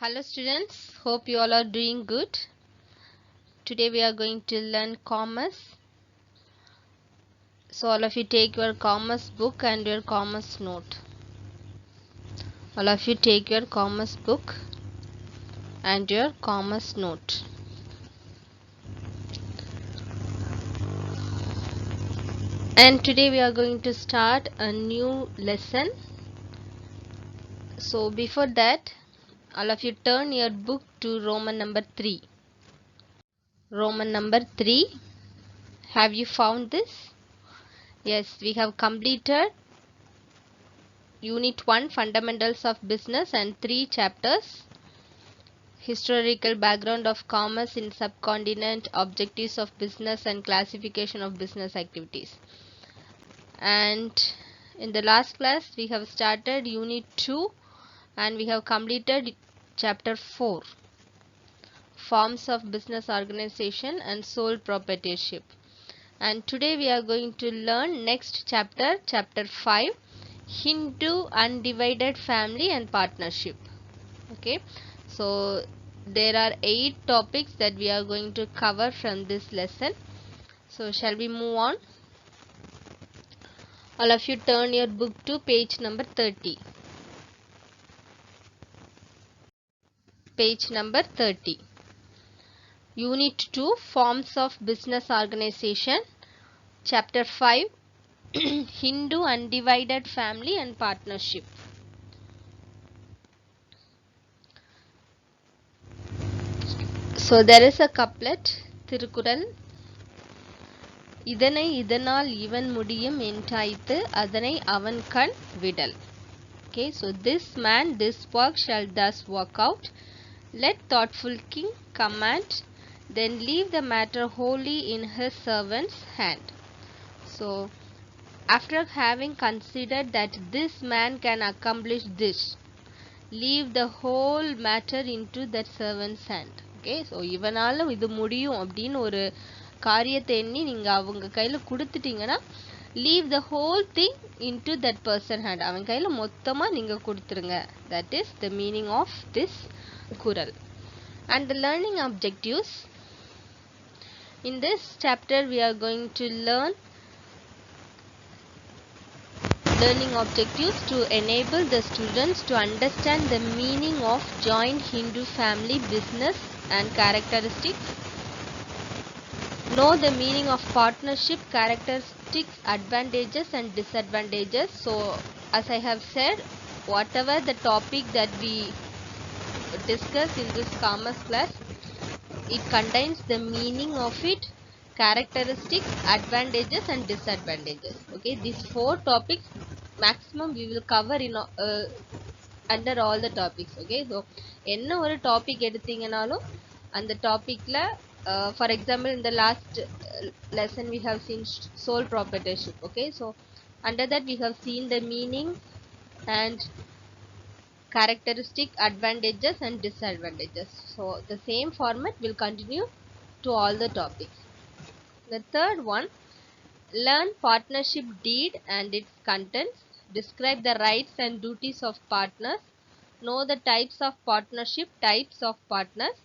Hello students, hope you all are doing good. Today we are going to learn commerce. So all of you take your commerce book and your commerce note. All of you take your commerce book and your commerce note. And today we are going to start a new lesson. So before that, all of you turn your book to Roman number 3. Roman number 3. Have you found this? Yes, we have completed Unit 1 Fundamentals of Business and 3 chapters: Historical background of commerce in subcontinent, objectives of business and classification of business activities. And in the last class we have started Unit 2 and we have completed Chapter 4, Forms of Business Organization and Sole Proprietorship. And today we are going to learn next chapter, Chapter 5, Hindu Undivided Family and Partnership. Okay, so there are 8 topics that we are going to cover from this lesson. So shall we move on? All of you turn your book to page number 30. Page number 30. Unit 2, Forms of Business Organization. Chapter 5, Hindu Undivided Family and Partnership. So there is a couplet, Thirukural. இதனை இதனால் இவன் முடியும் என்றாய்த்து அதனை அவன் கண் விடல். Okay, so this man, this work shall thus work out. Let thoughtful king command, then leave the matter wholly in his servant's hand. So after having considered that this man can accomplish this, leave the whole matter into that servant's hand. Okay, so இவனால இது முடியும் அப்படின்னு ஒரு காரியத்தை எண்ணி நீங்க அவங்க கையில கொடுத்துட்டீங்கன்னா, leave the whole thing into that person hand. அவன் கையில மொத்தமா நீங்க கொடுத்துருங்க. That is the meaning of this குறள். And the learning objectives. In this chapter we are going to learn learning objectives to enable the students to understand the meaning of joint Hindu family business and characteristics. Know the meaning of partnership, characteristics, advantages and disadvantages. So as I have said, whatever the topic that we discuss in this commerce class, it contains the meaning of it, characteristics, advantages and disadvantages. Okay, these 4 topics maximum we will cover in under all the topics. Okay, so என்ன ஒரு topic எடுத்தீங்கனாலும் அந்த டாபிக்ல for example in the last lesson we have seen sole proprietorship. Okay, so under that we have seen the meaning and characteristic, advantages and disadvantages. So the same format will continue to all the topics. The third one, learn partnership deed and its contents. Describe the rights and duties of partners. Know the types of partnership, types of partners.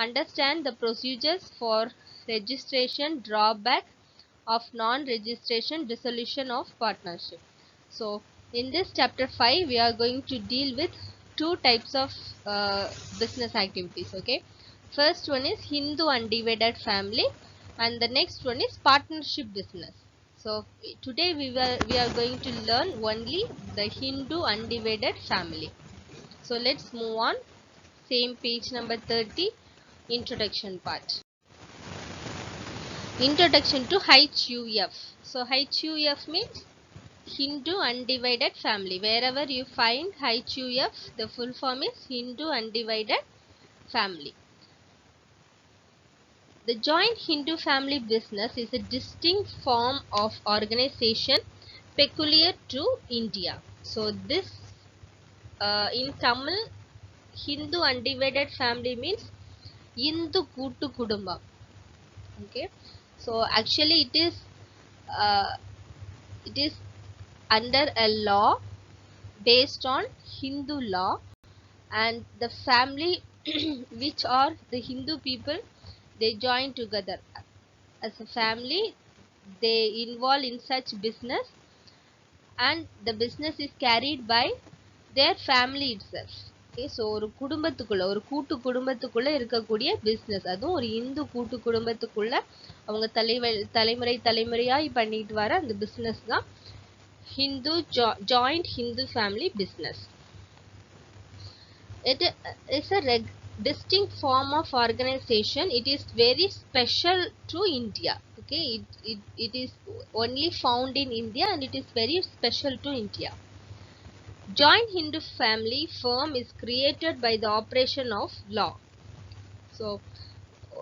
Understand the procedures for registration, drawback of non-registration, dissolution of partnership. So in this chapter 5 we are going to deal with 2 types of business activities. Okay, first one is Hindu Undivided Family and the next one is partnership business. So today we are going to learn only the Hindu Undivided Family. So let's move on. Same page number 30, introduction part. Introduction to HUF. So HUF means Hindu Undivided Family. Wherever you find HUF, the full form is Hindu Undivided Family. The joint Hindu family business is a distinct form of organization peculiar to India. So this in Tamil, Hindu Undivided Family means Hindu Kuttu Kudumbam. Okay, so actually it is under a law based on Hindu law, and the family which are the Hindu people, they join together as a family, they involve in such business, and the business is carried by their family itself. Okay, so ஒரு குடும்பத்துக்குள்ள, ஒரு கூட்டு குடும்பத்துக்குள்ள இருக்கக்கூடிய business, அதுவும் ஒரு இந்து கூட்டு குடும்பத்துக்குள்ள அவங்க தலைமுறை தலைமுறையாய் பண்ணிட்டு வர அந்த பிசினஸ் தான் Hindu joint Hindu family business. It is a distinct form of organization. It is very special to India. Okay, it is only found in India and it is very special to India. Joint Hindu family firm is created by the operation of law. So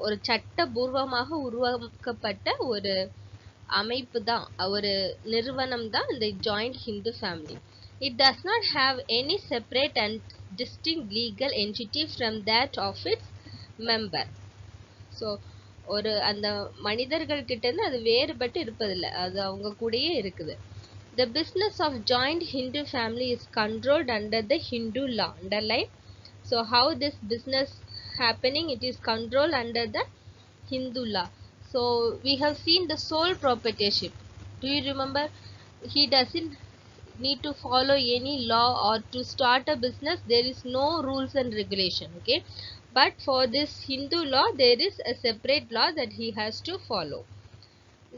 ஒரு சட்டபூர்வமாக உருவாக்கப்பட்ட ஒரு அமைப்பு தான், ஒரு நிறுவனம் தான் இந்த joint Hindu family. It does not have any separate and distinct legal entity from that of its member. So ஒரு அந்த மனிதர்கள் கிட்ட இருந்து அது வேறுபட்டு இருப்பதில்லை, அது அவங்க கூடயே இருக்குது. The business of joint Hindu family is controlled under the Hindu law. Underline. So how this business happening? It is controlled under the Hindu law. So we have seen the sole proprietorship. Do you remember? He doesn't need to follow any law or to start a business. There is no rules and regulation. Okay, but for this Hindu law there is a separate law that he has to follow.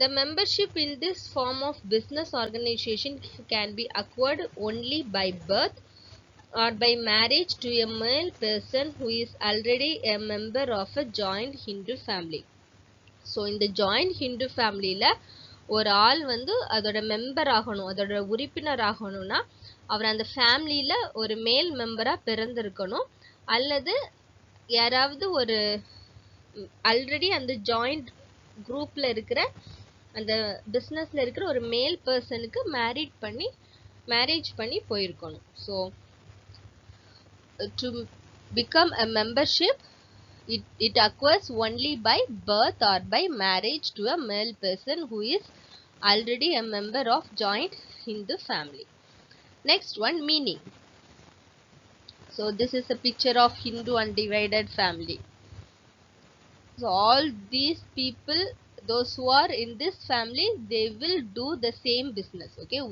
The membership in this form of business organization can be acquired only by birth or by marriage to a male person who is already a member of a joint Hindu family. So in the joint Hindu family la ஒரு ஆள் வந்து அதோட member ஆகணும், அதோட உறுப்பினர் ஆகணும்னா அவர் அந்த ஃபேமிலியில ஒரு மேல் மெம்பரா பிறந்திருக்கணும், அல்லது யாராவது ஒரு ஆல்ரெடி அந்த ஜாயிண்ட் குரூப்ல இருக்கிற அந்த பிஸ்னஸ்ல இருக்கிற ஒரு மேல் பர்சனுக்கு மேரேஜ் பண்ணி போயிருக்கணும். So to become a membership, it occurs only by birth or by marriage to a male person who is already a member of joint Hindu family. Next one, meaning. So this is a picture of Hindu undivided family. So all these people, those who are in this family, they will do the same business. Okay,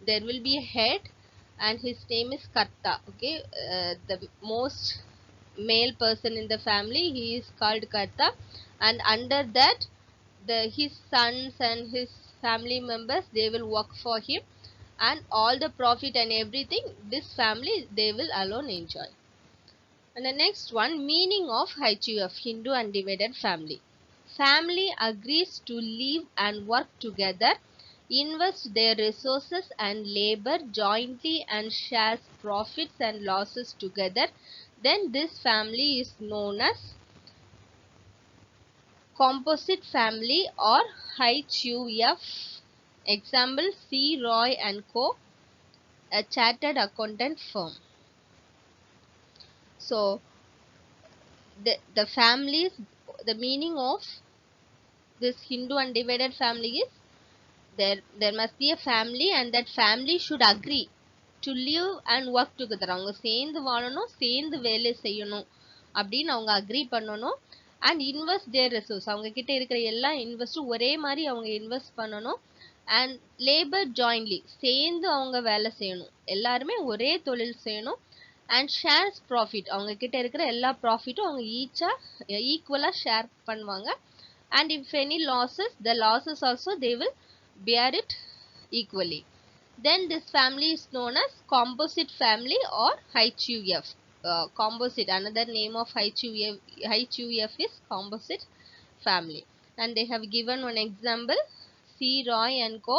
there will be a head and his name is Karta. Okay, the most male person in the family, he is called Karta, and under that his sons and his family members, they will work for him, and all the profit and everything this family they will alone enjoy. And the next one, meaning of HUF, Hindu undivided family. Family agrees to live and work together, invest their resources and labor jointly and shares profits and losses together. Then this family is known as composite family or HUF. Example, C. Roy and Co., a chartered accountant firm. So the families, the meaning of this Hindu undivided family is there must be a family and that family should agree to live and work together. அவங்க சேர்ந்து வாழணும், சேர்ந்து வேலை செய்யணும் அப்படின்னு அவங்க agri பண்ணணும். And invest there resource, அவங்க கிட்ட இருக்கிற எல்லா இன்வெஸ்டும் ஒரே மாதிரி அவங்க இன்வெஸ்ட் பண்ணணும். அண்ட் லேபர் ஜாயின்லி, சேர்ந்து அவங்க வேலை செய்யணும், எல்லாருமே ஒரே தொழில் செய்யணும். அண்ட் ஷேர்ஸ் ப்ராஃபிட், அவங்க கிட்ட இருக்கிற எல்லா ப்ராஃபிட்டும் அவங்க ஈக்குவலாக ஷேர் பண்ணுவாங்க. And if any losses, the losses also they will bear it equally. Then this family is known as composite family or HUF. Composite, another name of HUF is composite family. And they have given one example, C. Roy and Co.,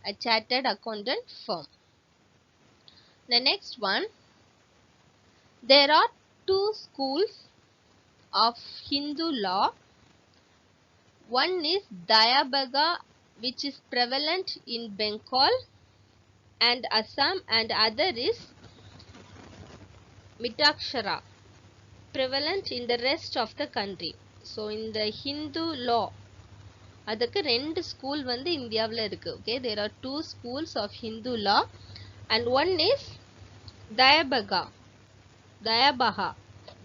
a chartered accountant firm. The next one, there are two schools of Hindu law. One is Dayabaga, which is prevalent in Bengal and Assam, and other is Mitakshara, prevalent in the rest of the country. So in the Hindu law, அதுக்கு ரெண்டு school வந்து இந்தியாவில் இருக்கு. Okay, there are two schools of Hindu law and one is Dayabaga. Dayabaha.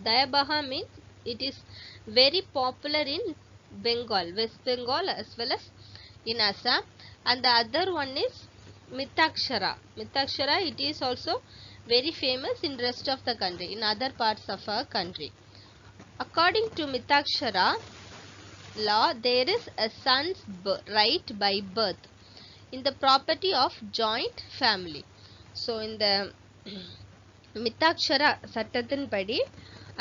Dayabaha means it is very popular in Bengal, West Bengal as well as in Assam. And the other one is Mitakshara. Mitakshara, it is also very famous in rest of the country, in other parts of our country. According to Mitakshara law, there is a son's right by birth in the property of joint family. So in the மித்தாட்சரா சட்டத்தின்படி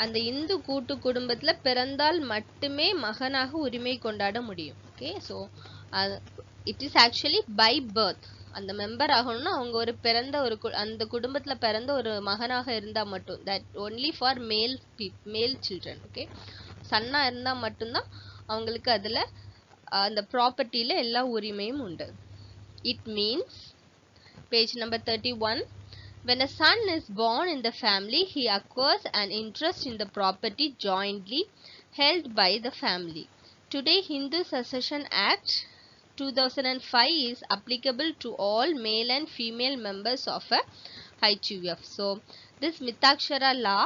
அந்த இந்து கூட்டு குடும்பத்துல பிறந்தால் மட்டுமே மகனாக உரிமை கொண்டாட முடியும். Okay, so it is actually by birth. அந்த மெம்பர் ஆகணும்னா அவங்க ஒரு பிறந்த ஒரு அந்த குடும்பத்துல பிறந்த ஒரு மகனாக இருந்தா மட்டும், தட் ஒன்லி ஃபார் மேல் சில்ட்ரன். ஓகே, சன்னா இருந்தா மட்டும்தான் அவங்களுக்கு அதுல அந்த ப்ராப்பர்ட்டியில எல்லா உரிமையும் உண்டு. It means page number 31. When a son is born in the family, he acquires an interest in the property jointly held by the family. Today, Hindu Succession Act 2005 is applicable to all male and female members of a HUF. So, this Mitakshara law,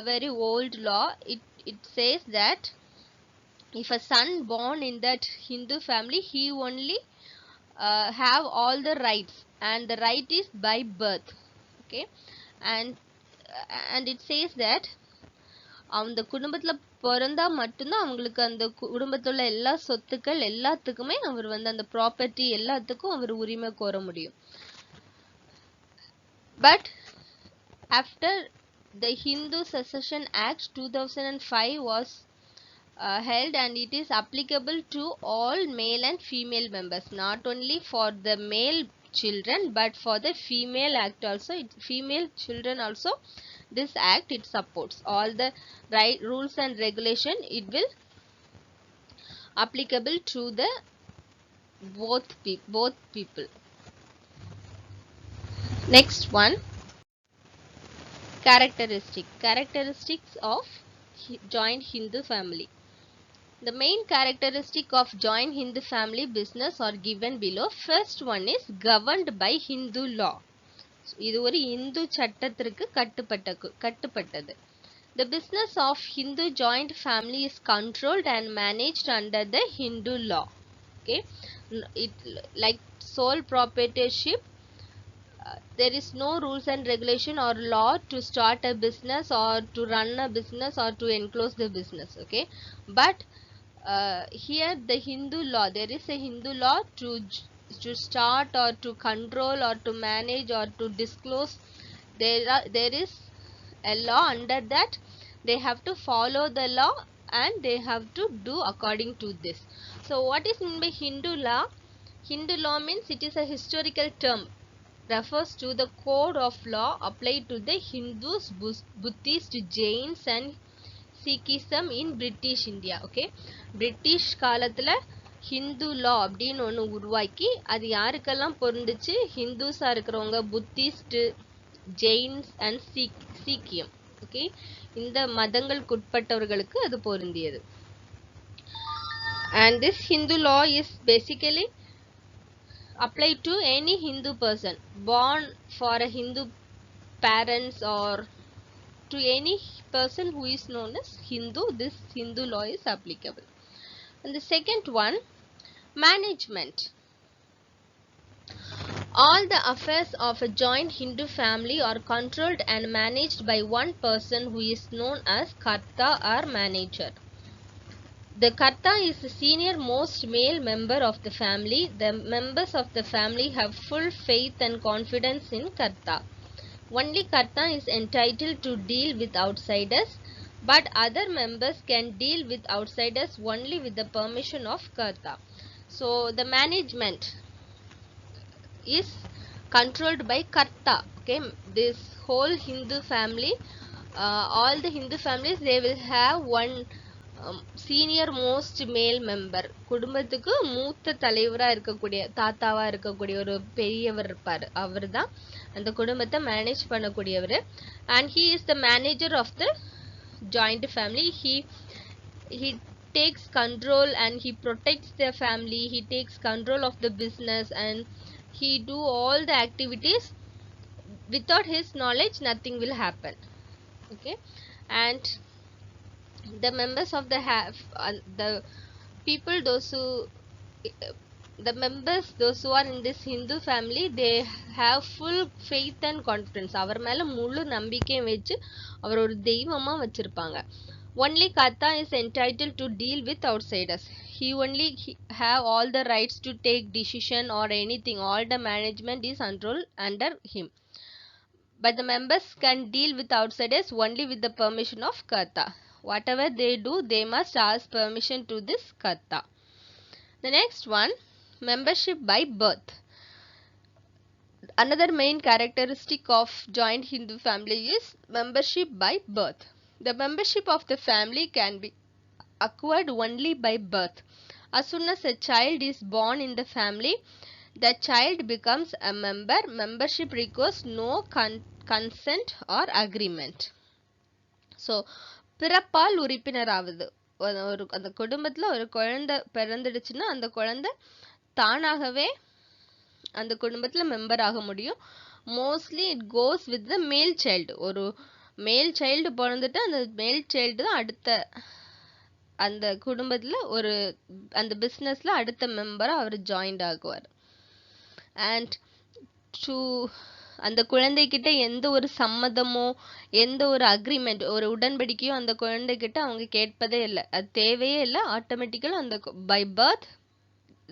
a very old law, it says that if a son born in that Hindu family, he only have all the rights, and the right is by birth. Okay, and it says that அந்த குடும்பத்துல பிறந்தா மட்டும்தான் அவங்களுக்கு அந்த குடும்பத்துல எல்லா சொத்துக்கள் எல்லாத்துக்குமே அவர் அந்த ப்ராப்பர்ட்டி எல்லாத்துக்கும் அவர் உரிமை கோர முடியும். But after the Hindu Succession Act 2005 was held, and it is applicable to all male and female members, not only for the male children but for the female act also, female children also. This act, it supports all the right rules and regulation. It will applicable to the both people. Next one, characteristics of joint Hindu family. The main characteristic of joint Hindu family business are given below. First one is governed by Hindu law. இது ஒரு இந்து சட்டத்திற்கு கட்டுப்பட்டது. The business of Hindu joint family is controlled and managed under the Hindu law. Okay, it like sole proprietorship. There is no rules and regulation or law to start a business or to run a business or to enclose the business. Okay, but here the Hindu law, there is a Hindu law to start or to control or to manage or to disclose. There is a law under that. They have to follow the law and they have to do according to this. So what is meant by Hindu law? Hindu law means it is a historical term, refers to the code of law applied to the Hindus, Buddhists, Jains and Sikhism in British India. Okay, British காலத்துல ஹிந்து லா அப்படின்னு ஒன்று உருவாக்கி அது யாருக்கெல்லாம் பொருந்துச்சு? ஹிந்துஸா இருக்கிறவங்க, Buddhist, Jains and சீக்கியம். Okay, இந்த மதங்களுக்குட்பட்டவர்களுக்கு அது பொருந்தியது. And this Hindu law is basically applied to any Hindu person born for a Hindu parents or to any person who is known as Hindu. This Hindu law is applicable. And the second one, management. All the affairs of a joint Hindu family are controlled and managed by one person who is known as Karta or manager. The Karta is the senior most male member of the family. The members of the family have full faith and confidence in Karta. Only Karta is entitled to deal with outsiders, but other members can deal with outsiders only with the permission of Karta. So the management is controlled by Karta. Okay, this whole Hindu family, all the Hindu families, they will have one senior most male member. குடும்பத்துக்கு மூத்த தலைவரா இருக்கக்கூடிய, தாத்தாவா இருக்கக்கூடிய ஒரு பெரியவர் இருப்பார். அவர் தான் அந்த குடும்பத்தை manage பண்ணக்கூடியவர். And he is the manager of the joint family. He takes control and he protects the family. He takes control of the business and he do all the activities. Without his knowledge, nothing will happen. Okay, and the members of the people, those who the members, those who are in this Hindu family, they have full faith and confidence. அவர் மேல முழு நம்பிக்கையும் வச்சு அவர் ஒரு தெய்வமா வச்சிருப்பாங்க. Only Karta is entitled to deal with outsiders. He have all the rights to take decision or anything. All the management is under him. But the members can deal with outsiders only with the permission of Karta. Whatever they do, they must ask permission to this Karta. The next one, membership by birth. Another main characteristic of joint Hindu family is membership by birth. The membership of the family can be acquired only by birth. As soon as a child is born in the family, the child becomes a member. Membership requires no consent or agreement. So பிறப்பால் உறுப்பினர் ஆகுது. ஒரு அந்த குடும்பத்துல ஒரு குழந்தை பிறந்துடுச்சுன்னா அந்த குழந்தை தானாகவே அந்த குடும்பத்துல மெம்பர் ஆக முடியும். Mostly it goes with the மேல் சைல்டு. ஒரு மேல் சைல்டு பிறந்துட்டு அந்த மேல் சைல்டு தான் அடுத்த அந்த குடும்பத்துல ஒரு அந்த பிஸ்னஸ்ல அடுத்த மெம்பரா அவர் ஜாயின்ட் ஆகுவார். அண்ட் டு அந்த குழந்தைகிட்ட எந்த ஒரு சம்மதமோ எந்த ஒரு அக்ரிமெண்ட் ஒரு உடன்படிக்கையோ அந்த குழந்தைகிட்ட அவங்க கேட்பதே இல்லை. அது தேவையே இல்லை. ஆட்டோமேட்டிக்கலா அந்த by birth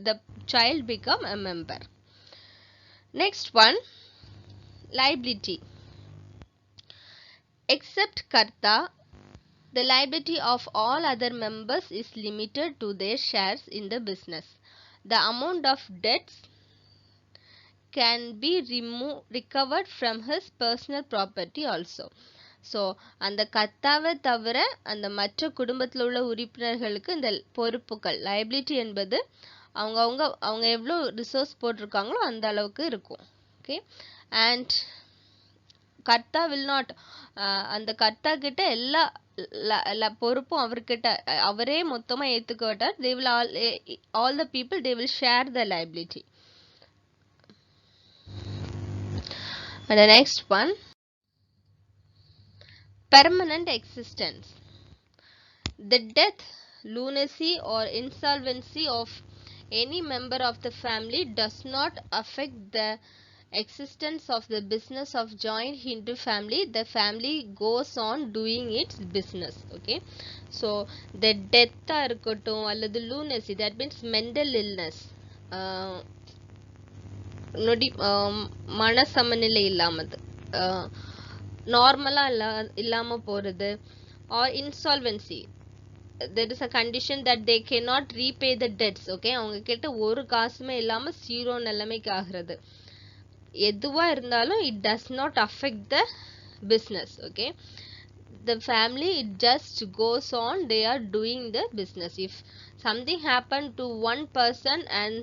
the child become a member. Next one, liability. Except Karta, the liability of all other members is limited to their shares in the business. The amount of debts can be recovered from his personal property also. So அந்த கர்த்தாவை தவிர அந்த மற்ற குடும்பத்தில் உள்ள உறுப்பினர்களுக்கு இந்த பொறுப்புகள் லைபிலிட்டி என்பது அவங்க எவ்வளோ ரிசோர்ஸ் போட்டிருக்காங்களோ அந்த அளவுக்கு இருக்கும். Okay, and karta will not அந்த கர்த்தா கிட்ட எல்லா பொறுப்பும் அவர்கிட்ட அவரே மொத்தமாக ஏற்றுக்கிட்டார். They will all the people they will share the liability. And the next one, permanent existence. The death, lunacy or insolvency of any member of the family does not affect the existence of the business of joint Hindu family. The family goes on doing its business. Okay, so the death இருக்கட்டும் அல்லது lunacy, that means mental illness, மன சமநிலை இல்லாமது, நார்மலா இல்லாம போறது, or insolvency, there is a condition that they cannot repay the debts. okay, அவங்க கிட்ட ஒரு காசுமே இல்லாம ஜீரோ நிலைமைக்கு ஆகிறது. எதுவா இருந்தாலும் it does not affect the business. okay, the family, it just goes on, they are doing the business. If something happened to one person and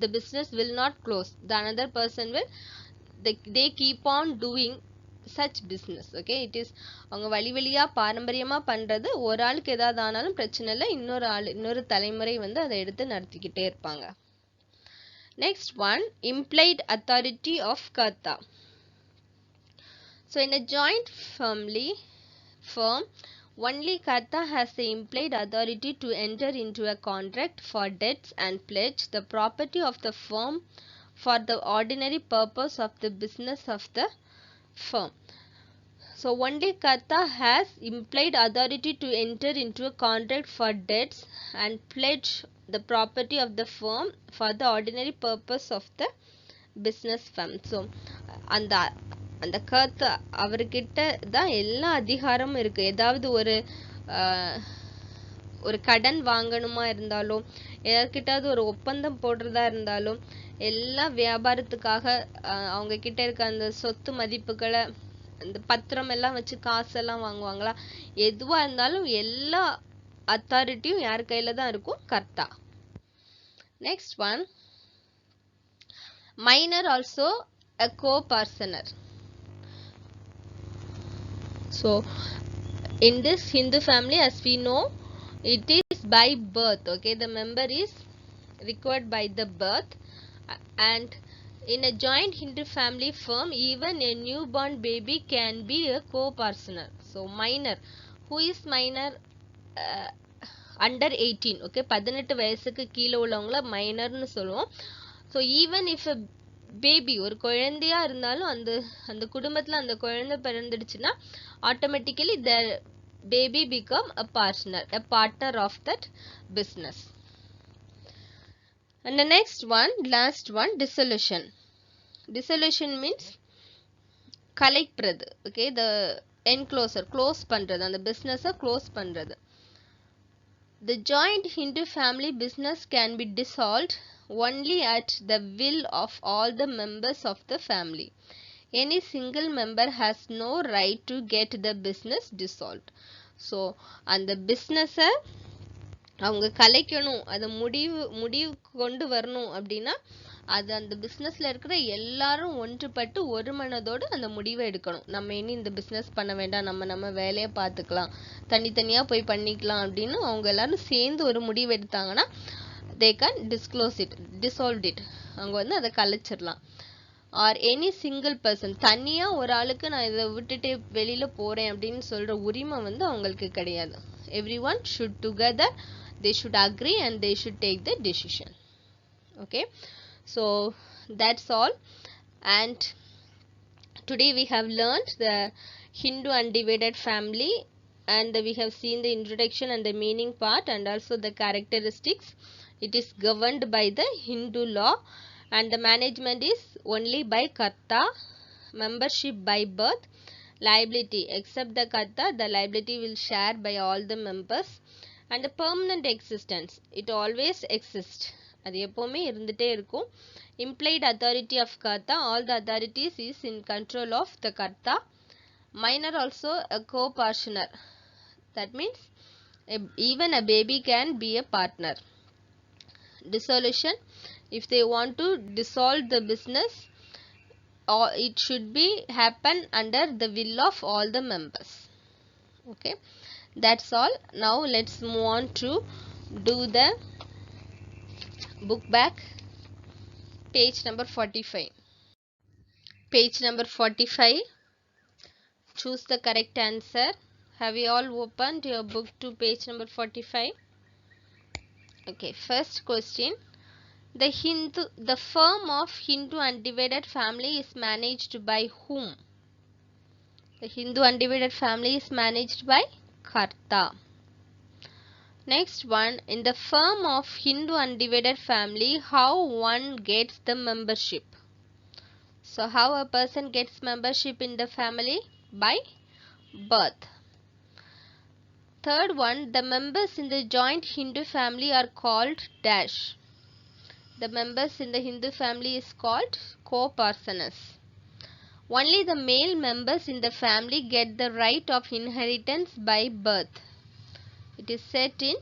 the business will not close, the another person will they keep on doing such business. okay, it is அவங்க வழியா பாரம்பரியமா பண்றது. ஒரு ஆளுக்கு ஏதாவது ஆனாலும் பிரச்சனை இல்லை, இன்னொரு தலைமுறை அதை எடுத்து நடத்திக்கிட்டே இருப்பாங்க. Next one, implied authority of Karta. So in a joint firm, only Karta has the implied authority to enter into a contract for debts and pledge the property of the firm for the ordinary purpose of the business of the firm. So only Karta has implied authority to enter into a contract for debts and pledge the property of the firm for the ordinary purpose of the business firm. So அந்த கர்த்தா அவர்கிட்ட தான் எல்லா அதிகாரமும் இருக்கு. ஏதாவது ஒரு கடன் வாங்கணுமா இருந்தாலும், யார்கிட்டாவது ஒரு ஒப்பந்தம் போடுறதா இருந்தாலும், எல்லா வியாபாரத்துக்காக அவங்க கிட்ட இருக்க அந்த சொத்து மதிப்புகளை, அந்த பத்திரம் எல்லாம் வச்சு காசெல்லாம் வாங்குவாங்களா, எதுவா இருந்தாலும் எல்லா அத்தாரிட்டியும் யார் கையில தான் இருக்கும்? கர்த்தா. Next one, minor also a co-parsoner. So in this Hindu family, as we know, it is by birth. okay, the member is required by the birth, and In a joint Hindu family firm, even a newborn baby can be a co-partner. So minor, who is minor? Under 18. Okay, 18 வயசுக்கு கீழே உள்ளவங்கள மைனர்னு சொல்லுவோம். So even if a baby, ஒரு குழந்தையா இருந்தாலும் அந்த அந்த குடும்பத்துல அந்த குழந்தை பிறந்துடுச்சுன்னா automatically the baby become a partner of that business. And the next one, last one, dissolution. Dissolution means கலைக்கிறது. Okay, the enclosure, close பண்றது, அந்த business-அ close பண்றது. The joint Hindu family business can be dissolved only at the will of all the members of the family. Any single member has no right to get the business dissolved. So அந்த business-அ அவங்க கலைக்கணும், அதை முடிவு கொண்டு வரணும் அப்படின்னா அது அந்த பிஸ்னஸ்ல இருக்கிற எல்லாரும் ஒன்றுபட்டு ஒரு மனதோடு அந்த முடிவை எடுக்கணும். நம்ம இனி இந்த பிஸ்னஸ் பண்ண வேண்டாம், நம்ம வேலையை பார்த்துக்கலாம், தனித்தனியாக போய் பண்ணிக்கலாம் அப்படின்னு அவங்க எல்லாரும் சேர்ந்து ஒரு முடிவு எடுத்தாங்கன்னா they can dissolve it, அவங்க வந்து அதை கலைச்சிடலாம். ஆர் எனி சிங்கிள் பர்சன், தனியாக ஒரு ஆளுக்கு நான் இதை விட்டுட்டு வெளியில் போகிறேன் அப்படின்னு சொல்கிற உரிமை வந்து அவங்களுக்கு கிடையாது. everyone should together, they should agree and they should take the decision. Okay, so that's all. And today we have learned the Hindu undivided family, and we have seen the introduction and the meaning part and also the characteristics. It is governed by the Hindu law and the management is only by karta, membership by birth, liability except the karta, the liability will share by all the members, and the permanent existence, it always exists, அது எப்பவுமே இருந்துட்டே இருக்கும். implied authority of karta, all the authorities is in control of the karta. minor also a co-partner, that means even a baby can be a partner. dissolution, if they want to dissolve the business, or it should be happen under the will of all the members. Okay, that's all. Now let's move on to do the book back. Page number 45. Page number 45. Choose the correct answer. Have you all opened your book to page number 45? Okay, first question. The firm of Hindu undivided family is managed by whom? The Hindu undivided family is managed by karta. Next one, in the firm of Hindu undivided family, how one gets the membership? So how a person gets membership in the family? By birth. Third one, the members in the joint Hindu family are called dash. The members in the Hindu family is called co-partners. Only the male members in the family get the right of inheritance by birth. It is set in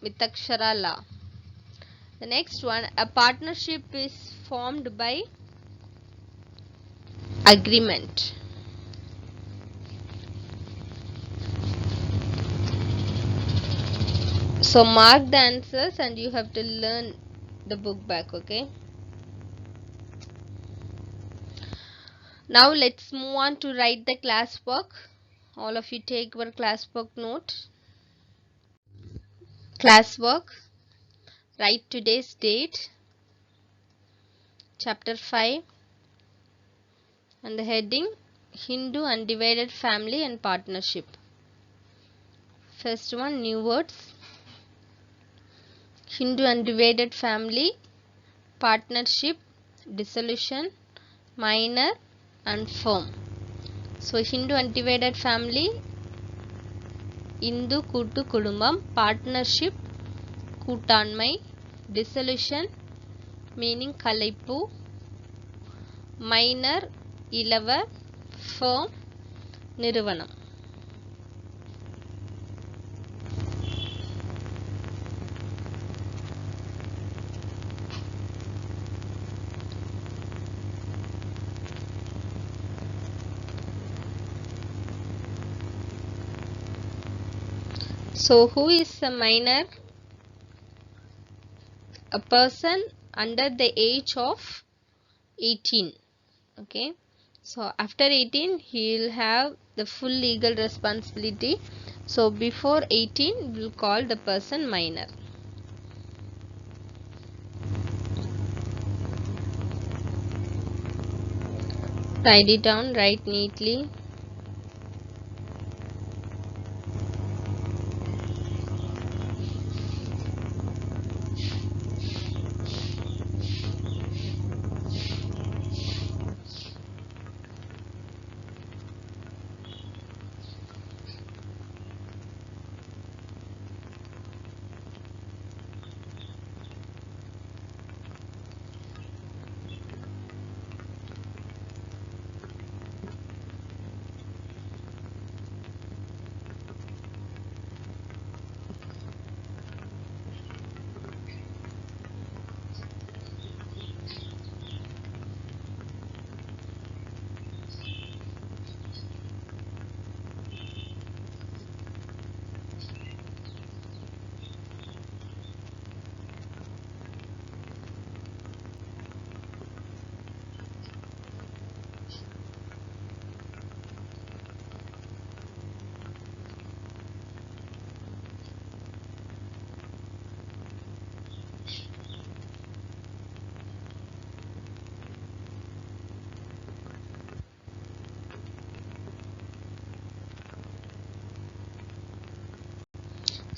Mitakshara law. The next one, a partnership is formed by agreement. So mark the answers and you have to learn the book back. Okay, now let's move on to write the class work. All of you take your class work note. Class work, write today's date, chapter 5, and the heading Hindu undivided family and partnership. First one, new words. Hindu undivided family, partnership, dissolution, minor and firm. So Hindu undivided family, Hindu கூட்டு குடும்பம், partnership கூட்டாண்மை, dissolution meaning கலைப்பு, minor இலவ, firm நிறுவனம். So who is a minor? A person under the age of 18. Okay, so after 18 he will have the full legal responsibility. So before 18 we will call the person minor. Write it down, write neatly.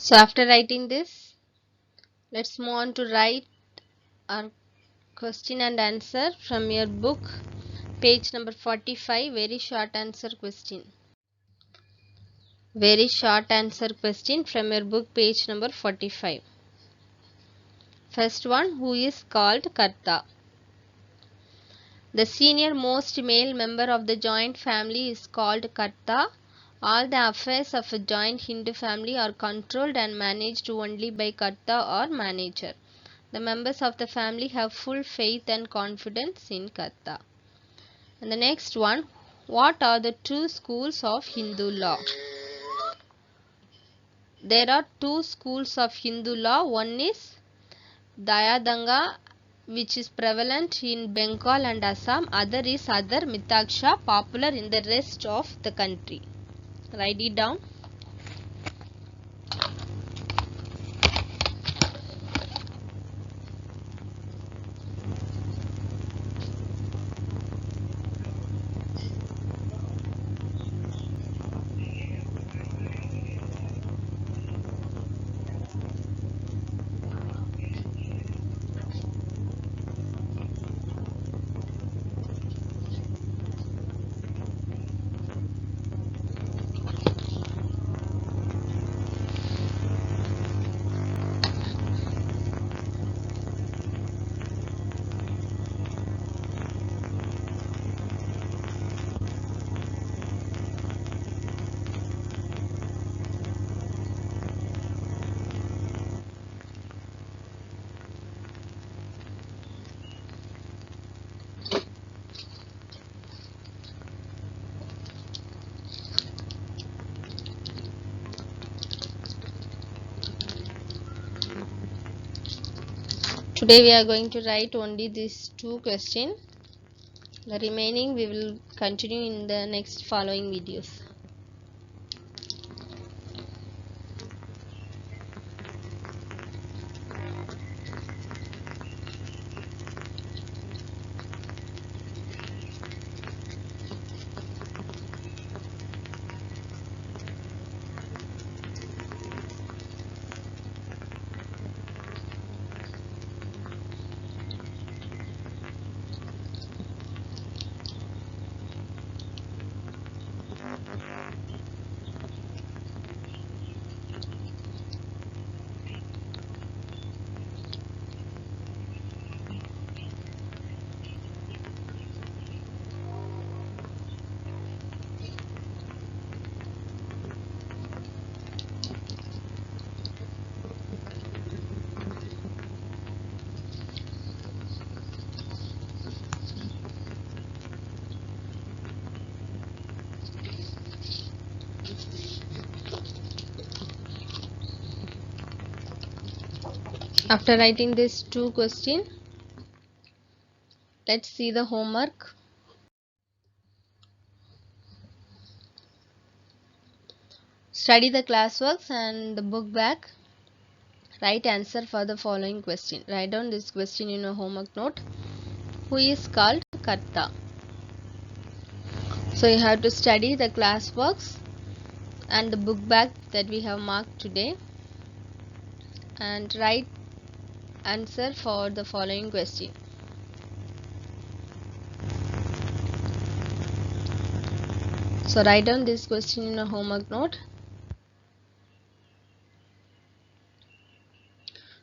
So after writing this, let's move on to write our question and answer from your book, page number 45. Very short answer question. Very short answer question from your book, page number 45. First one, who is called Karta? The senior most male member of the joint family is called Karta. All the affairs of a joint Hindu family are controlled and managed only by Karta or manager. The members of the family have full faith and confidence in Karta. And the next one, what are the two schools of Hindu law? There are two schools of Hindu law. One is Dayadanga, which is prevalent in Bengal and Assam. Other is Adar Mitaksha, popular in the rest of the country. Write it down. Today we are going to write only these two questions. The remaining we will continue in the next following videos. After writing these two questions, Let's see the homework. Study the classworks and the book back. Write answer for the following question. Write down this question in your homework note. Who is called Karta? So you have to study the classworks and the book back that we have marked today and write answer for the following question. So write down this question in a homework note.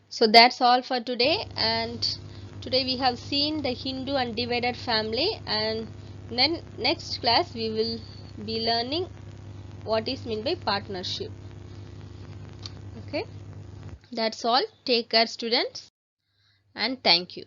So that's all for today, and today we have seen the Hindu undivided family, and then next class we will be learning what is meant by partnership. Okay, that's all. Take care students, and thank you.